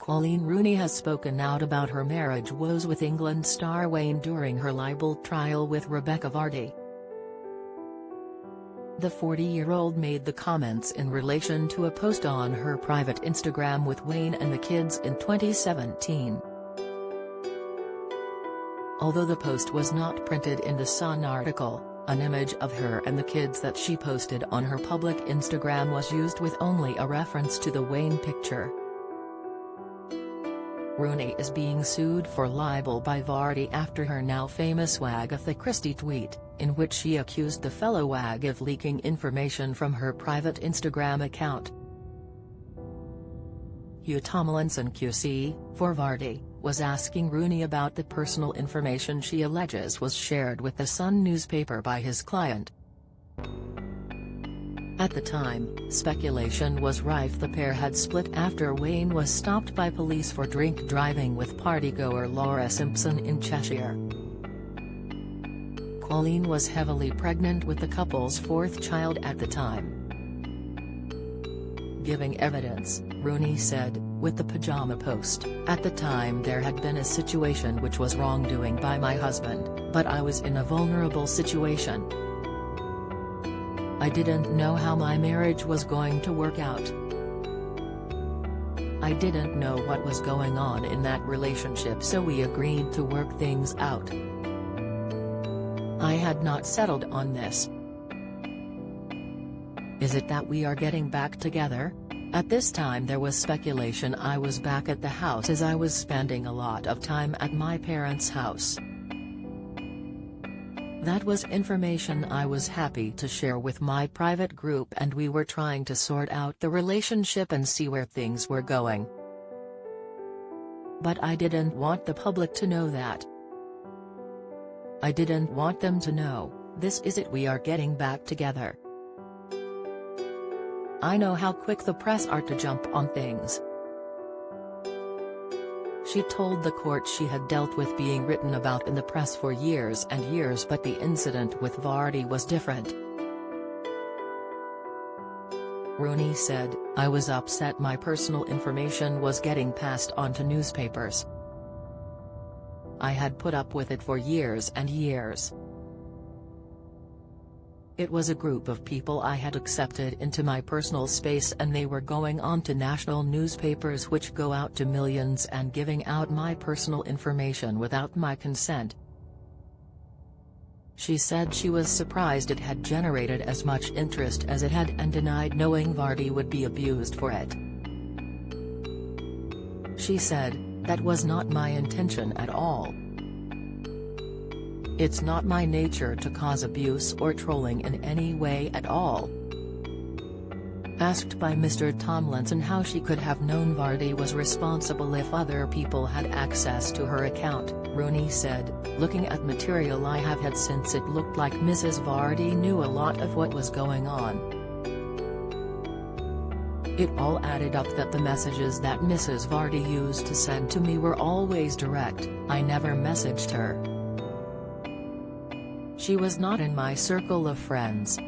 Coleen Rooney has spoken out about her marriage woes with England star Wayne during her libel trial with Rebecca Vardy. The 40-year-old made the comments in relation to a post on her private Instagram with Wayne and the kids in 2017. Although the post was not printed in the Sun article, an image of her and the kids that she posted on her public Instagram was used with only a reference to the Wayne picture. Rooney is being sued for libel by Vardy after her now famous Agatha Christie tweet, in which she accused the fellow wag of leaking information from her private Instagram account. Hugh Tomlinson QC, for Vardy, was asking Rooney about the personal information she alleges was shared with the Sun newspaper by his client. At the time, speculation was rife the pair had split after Wayne was stopped by police for drink driving with partygoer Laura Simpson in Cheshire. Coleen was heavily pregnant with the couple's fourth child at the time. Giving evidence, Rooney said, with the pajama post, "At the time there had been a situation which was wrongdoing by my husband, but I was in a vulnerable situation. I didn't know how my marriage was going to work out. I didn't know what was going on in that relationship, so we agreed to work things out. I had not settled on this. Is it that we are getting back together? At this time there was speculation I was back at the house as I was spending a lot of time at my parents' house. That was information I was happy to share with my private group, and we were trying to sort out the relationship and see where things were going. But I didn't want the public to know that. I didn't want them to know, this is it, we are getting back together. I know how quick the press are to jump on things." She told the court she had dealt with being written about in the press for years and years, but the incident with Vardy was different. Rooney said, "I was upset my personal information was getting passed on to newspapers. I had put up with it for years and years. It was a group of people I had accepted into my personal space, and they were going on to national newspapers which go out to millions and giving out my personal information without my consent." She said she was surprised it had generated as much interest as it had and denied knowing Vardy would be abused for it. She said, "That was not my intention at all. It's not my nature to cause abuse or trolling in any way at all." Asked by Mr. Tomlinson how she could have known Vardy was responsible if other people had access to her account, Rooney said, "Looking at material I have had since, it looked like Mrs. Vardy knew a lot of what was going on. It all added up that the messages that Mrs. Vardy used to send to me were always direct. I never messaged her. She was not in my circle of friends.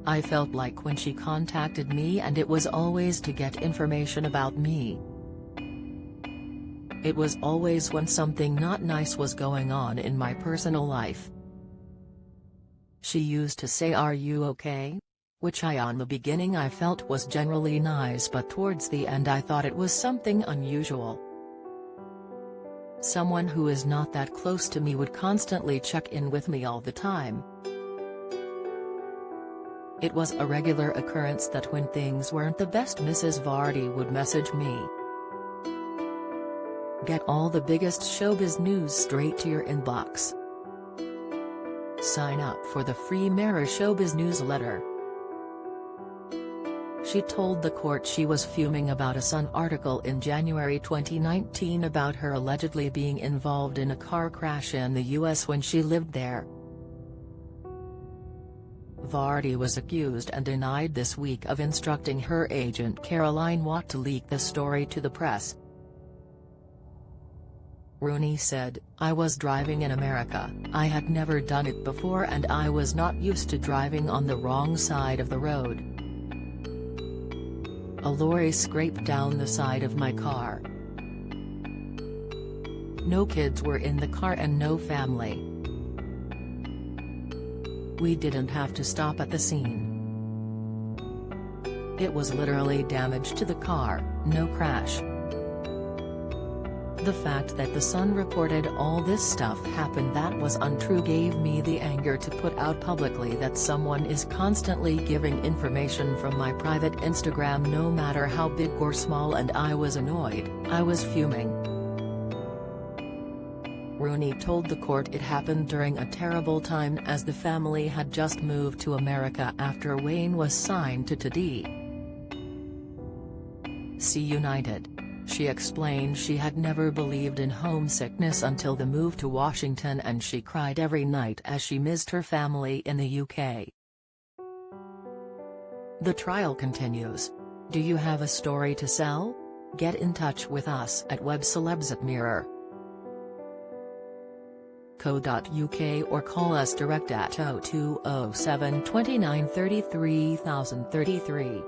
I felt like when she contacted me, and it was always to get information about me. It was always when something not nice was going on in my personal life. She used to say, 'Are you okay?' which on the beginning I felt was generally nice, but towards the end I thought it was something unusual. Someone who is not that close to me would constantly check in with me all the time. It was a regular occurrence that when things weren't the best, Mrs. Vardy would message me. Get all the biggest showbiz news straight to your inbox. Sign up for the free Mirror Showbiz newsletter." She told the court she was fuming about a Sun article in January 2019 about her allegedly being involved in a car crash in the US when she lived there. Vardy was accused and denied this week of instructing her agent Caroline Watt to leak the story to the press. Rooney said, "I was driving in America, I had never done it before, and I was not used to driving on the wrong side of the road. A lorry scraped down the side of my car. No kids were in the car and no family. We didn't have to stop at the scene. It was literally damage to the car, no crash. The fact that the Sun reported all this stuff happened that was untrue gave me the anger to put out publicly that someone is constantly giving information from my private Instagram no matter how big or small, and I was annoyed. I was fuming. Rooney told the court it happened during a terrible time as the family had just moved to America after Wayne was signed to TD United. She explained she had never believed in homesickness until the move to Washington, and she cried every night as she missed her family in the UK. The trial continues. Do you have a story to sell? Get in touch with us at webcelebs@mirror.co.uk or call us direct at 0207 29 33 033.